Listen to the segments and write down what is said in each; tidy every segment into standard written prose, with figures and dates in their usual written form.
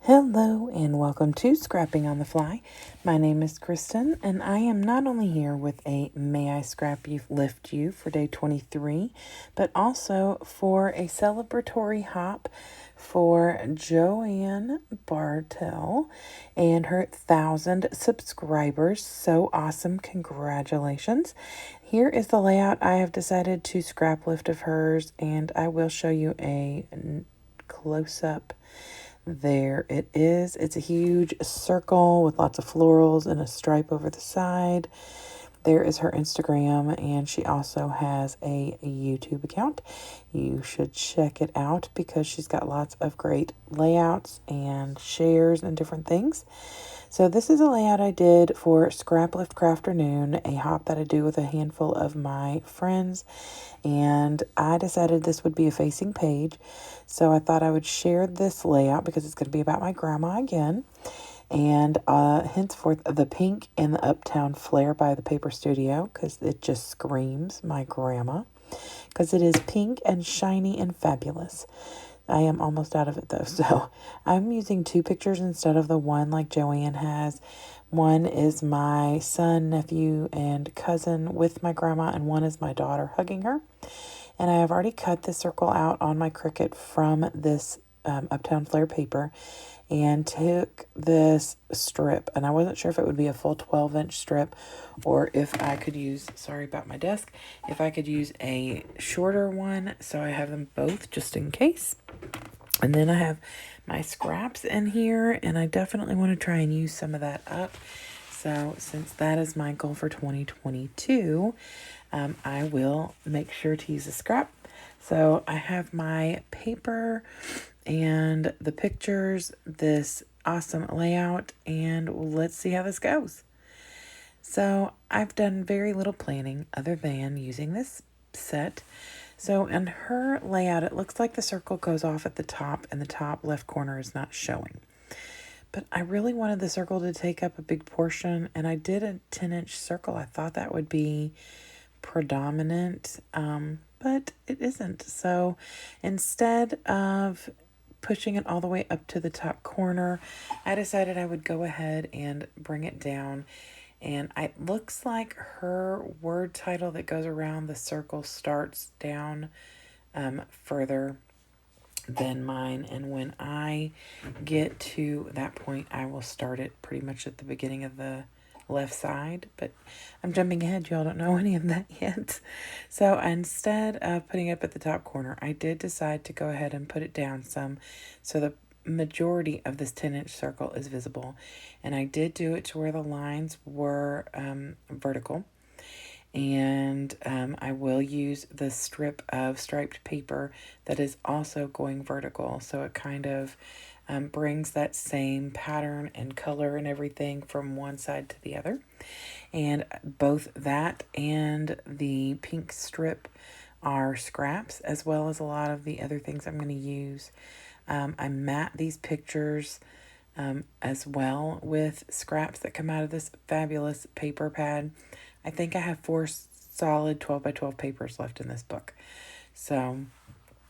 Hello and welcome to Scrapping on the Fly. My name is Kristen and I am not only here with a May I Scraplift You for day 23, but also for a celebratory hop for Joanne Bartel and her 1,000 subscribers. So awesome. Congratulations. Here is the layout I have decided to scrap lift of hers, and I will show you a close-up. There it is. It's a huge circle with lots of florals and a stripe over the side. There is her Instagram, and she also has a YouTube account. You should check it out because she's got lots of great layouts and shares and different things. So this is a layout I did for Scrap Lift Crafternoon, a hop that I do with a handful of my friends. And I decided this would be a facing page. So I thought I would share this layout because it's going to be about my grandma again. And henceforth, the pink and the Uptown Flare by the Paper Studio, because it just screams my grandma. Because it is pink and shiny and fabulous. I am almost out of it though, so I'm using 2 pictures instead of the one like Joanne has. One is my son, nephew, and cousin with my grandma, and one is my daughter hugging her. And I have already cut the circle out on my Cricut from this Uptown Flare paper and took this strip, and I wasn't sure if it would be a full 12-inch strip or if I could use, sorry about my desk, if I could use a shorter one, so I have them both just in case. And then I have my scraps in here, and I definitely want to try and use some of that up. So since that is my goal for 2022, I will make sure to use a scrap. So I have my paper and the pictures, this awesome layout, and let's see how this goes. So I've done very little planning other than using this set. So in her layout, it looks like the circle goes off at the top and the top left corner is not showing. But I really wanted the circle to take up a big portion, and I did a 10-inch circle. I thought that would be predominant, but it isn't. So instead of pushing it all the way up to the top corner, I decided I would go ahead and bring it down. And it looks like her word title that goes around the circle starts down further than mine. And when I get to that point, I will start it pretty much at the beginning of the left side, but I'm jumping ahead. Y'all don't know any of that yet. So instead of putting it up at the top corner, I did decide to go ahead and put it down some so the majority of this 10-inch circle is visible. And I did do it to where the lines were vertical. And I will use the strip of striped paper that is also going vertical. So it kind of brings that same pattern and color and everything from one side to the other. And both that and the pink strip are scraps, as well as a lot of the other things I'm going to use. I mat these pictures as well with scraps that come out of this fabulous paper pad. I think I have 4 solid 12 by 12 papers left in this book. So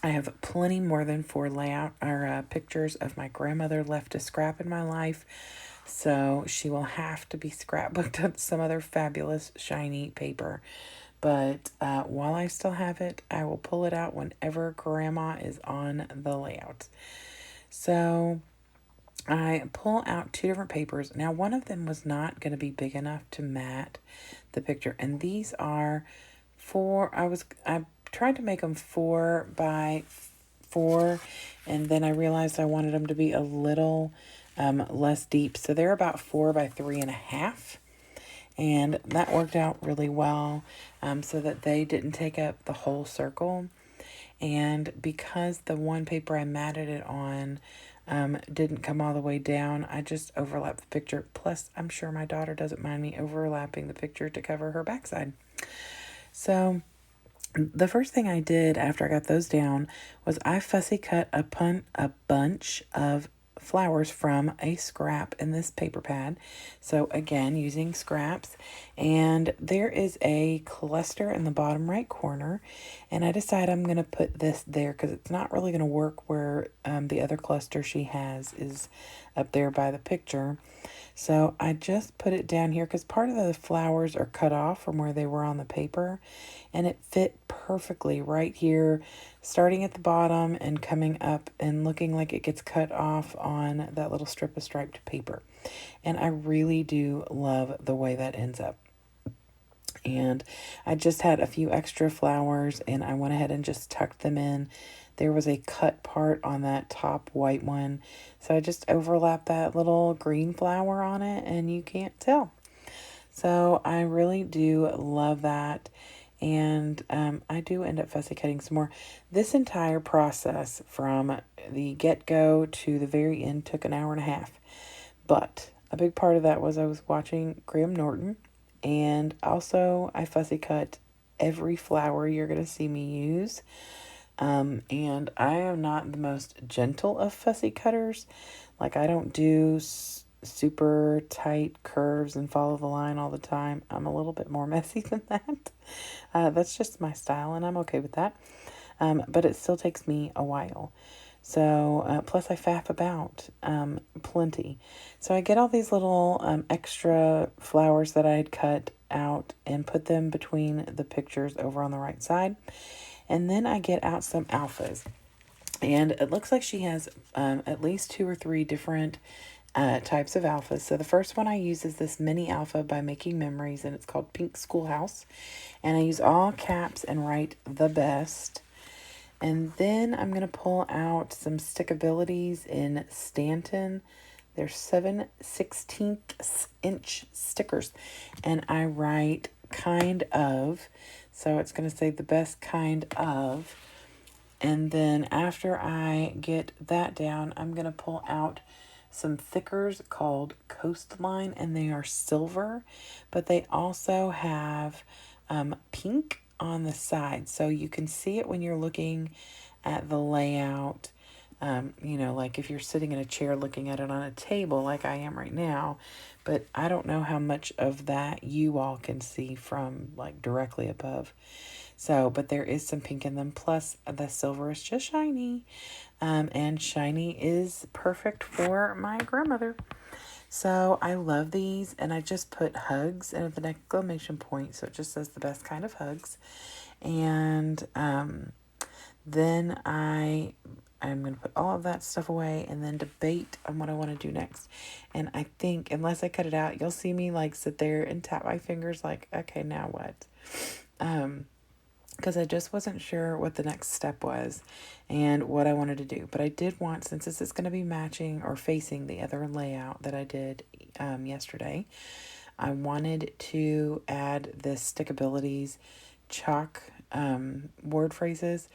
I have plenty more than 4 layout or pictures of my grandmother left to scrap in my life. So she will have to be scrapbooked on some other fabulous shiny paper. But while I still have it, I will pull it out whenever grandma is on the layout. So I pull out 2 different papers. Now, one of them was not going to be big enough to mat the picture. And these are 4, I tried to make them 4 by 4, and then I realized I wanted them to be a little less deep. So they're about 4 by 3.5. And that worked out really well so that they didn't take up the whole circle. And because the one paper I matted it on didn't come all the way down, I just overlapped the picture. Plus, I'm sure my daughter doesn't mind me overlapping the picture to cover her backside. So the first thing I did after I got those down was I fussy cut a bunch of flowers from a scrap in this paper pad. So again, using scraps. And there is a cluster in the bottom right corner. And I decide I'm going to put this there because it's not really going to work where the other cluster she has is up there by the picture. So I just put it down here because part of the flowers are cut off from where they were on the paper, and it fit perfectly right here, starting at the bottom and coming up and looking like it gets cut off on that little strip of striped paper. And I really do love the way that ends up. And I just had a few extra flowers and I went ahead and just tucked them in. There was a cut part on that top white one, so I just overlapped that little green flower on it and you can't tell. So I really do love that. And I do end up fussy cutting some more. This entire process from the get-go to the very end took an hour and a half. But a big part of that was I was watching Graham Norton. And also I fussy cut every flower you're going to see me use. And I am not the most gentle of fussy cutters. Like, I don't do super tight curves and follow the line all the time. I'm a little bit more messy than that. That's just my style, and I'm okay with that. But it still takes me a while. So, plus I faff about plenty. So I get all these little extra flowers that I had cut out and put them between the pictures over on the right side. And then I get out some alphas. And it looks like she has at least 2 or 3 different types of alphas. So the first one I use is this mini alpha by Making Memories, and it's called Pink Schoolhouse. And I use all caps and write the best. And then I'm going to pull out some stickabilities in Stanton. They're 7/16 inch stickers. And I write kind of. So it's going to say the best kind of. And then after I get that down, I'm going to pull out some thickers called Coastline. And they are silver. But they also have pink on the side, so you can see it when you're looking at the layout. You know, like if you're sitting in a chair looking at it on a table like I am right now, but I don't know how much of that you all can see from like directly above. So, but there is some pink in them, plus the silver is just shiny, and shiny is perfect for my grandmother. So I love these, and I just put hugs and with an exclamation point, so it just says the best kind of hugs. And then I'm going to put all of that stuff away and then debate on what I want to do next. And I think, unless I cut it out, you'll see me like sit there and tap my fingers like, okay, now what? Because I just wasn't sure what the next step was and what I wanted to do. But I did want, since this is going to be matching or facing the other layout that I did yesterday, I wanted to add this Stickabilities chalk word phrases.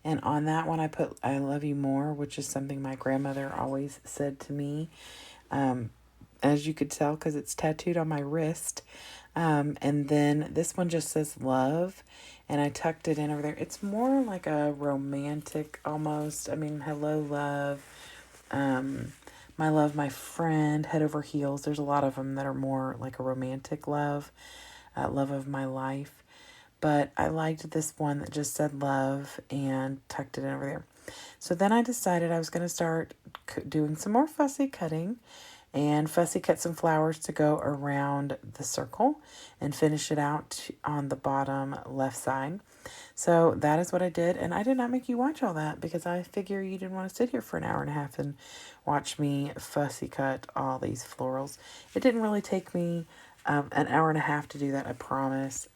And on that one, I put I love you more, which is something my grandmother always said to me. As you could tell, because it's tattooed on my wrist. And then this one just says love, and I tucked it in over there. It's more like a romantic almost. I mean, hello, love. My love, my friend, head over heels. There's a lot of them that are more like a romantic love, love of my life. But I liked this one that just said love and tucked it in over there. So then I decided I was going to start doing some more fussy cutting and fussy cut some flowers to go around the circle and finish it out on the bottom left side. So that is what I did, and I did not make you watch all that because I figure you didn't want to sit here for an hour and a half and watch me fussy cut all these florals. It didn't really take me an hour and a half to do that, I promise.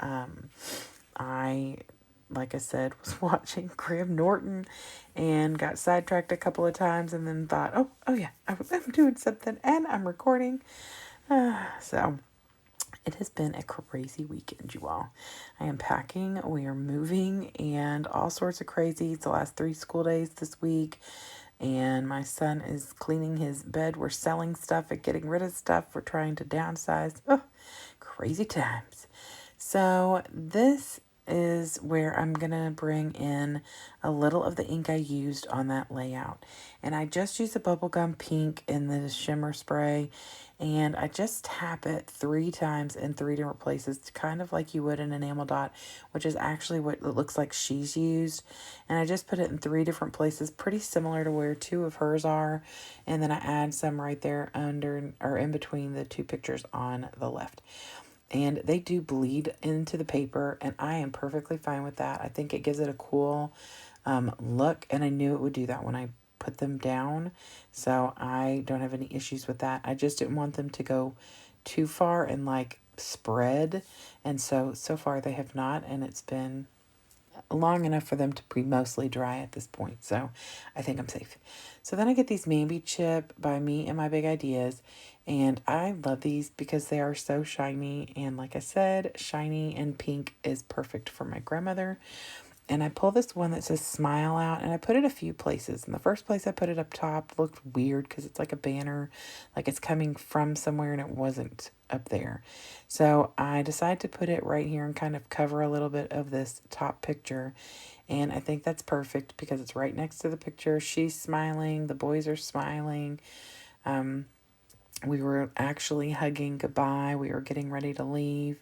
Like I said, was watching Graham Norton and got sidetracked a couple of times and then thought, oh yeah, I'm doing something and I'm recording. So it has been a crazy weekend, you all. I am packing, we are moving, and all sorts of crazy. It's the last 3 school days this week, and my son is cleaning his bed. We're selling stuff and getting rid of stuff. We're trying to downsize. Oh, crazy times. So this is where I'm going to bring in a little of the ink I used on that layout. And I just used the bubblegum pink in the shimmer spray, and I just tap it 3 times in 3 different places, kind of like you would an enamel dot, which is actually what it looks like she's used. And I just put it in 3 different places, pretty similar to where 2 of hers are. And then I add some right there under or in between the 2 pictures on the left. And they do bleed into the paper, and I am perfectly fine with that. I think it gives it a cool look, and I knew it would do that when I put them down, so I don't have any issues with that. I just didn't want them to go too far and like spread, and so far they have not, and it's been long enough for them to be mostly dry at this point, so I think I'm safe. So then I get these Mamby Chip by Me and My Big Ideas, and I love these because they are so shiny, and like I said, shiny and pink is perfect for my grandmother. And I pull this one that says Smile out, and I put it a few places. And the first place I put it up top looked weird because it's like a banner, like it's coming from somewhere, and it wasn't up there. So I decided to put it right here and kind of cover a little bit of this top picture. And I think that's perfect because it's right next to the picture. She's smiling, the boys are smiling. We were actually hugging goodbye. We were getting ready to leave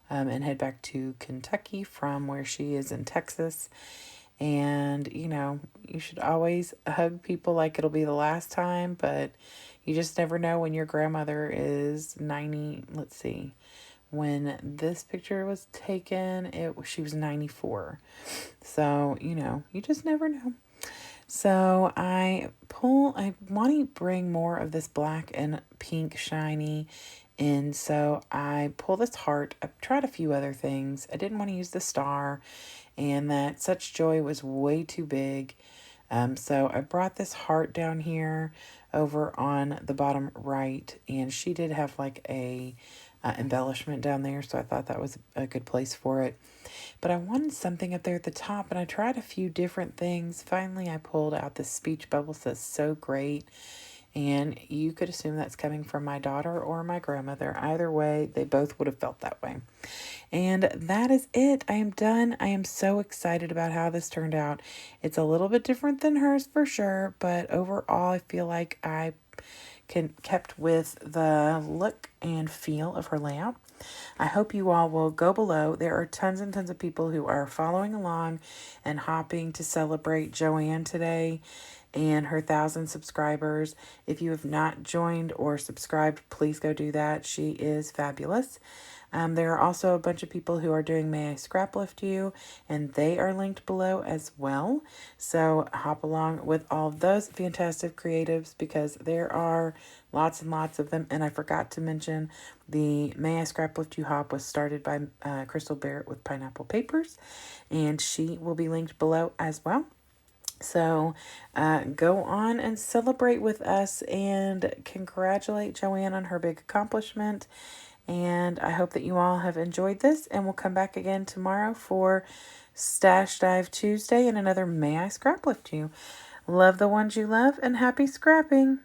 and head back to Kentucky from where she is in Texas. And, you know, you should always hug people like it'll be the last time, but you just never know when your grandmother is 90. Let's see. When this picture was taken, she was 94. So, you know, you just never know. So I want to bring more of this black and pink shiny in. So I pull this heart. I've tried a few other things. I didn't want to use the star, and that Such Joy was way too big. So I brought this heart down here over on the bottom right, and she did have like a embellishment down there, so I thought that was a good place for it. But I wanted something up there at the top, and I tried a few different things. Finally, I pulled out this speech bubble that's so great, and you could assume that's coming from my daughter or my grandmother. Either way, they both would have felt that way. And that is it. I am done. I am so excited about how this turned out. It's a little bit different than hers for sure, but overall, I feel like I kept with the look and feel of her layout. I hope you all will go below. There are tons and tons of people who are following along and hopping to celebrate Joanne today and her 1,000 subscribers. If you have not joined or subscribed, please go do that. She is fabulous. There are also a bunch of people who are doing May I Scraplift You, and they are linked below as well. So hop along with all of those fantastic creatives because there are lots and lots of them. And I forgot to mention the May I Scraplift You hop was started by Crystal Barrett with Pineapple Papers, and she will be linked below as well. So go on and celebrate with us and congratulate Joanne on her big accomplishment. And I hope that you all have enjoyed this, and we'll come back again tomorrow for Stash Dive Tuesday and another May I Scraplift You. Love the ones you love, and happy scrapping!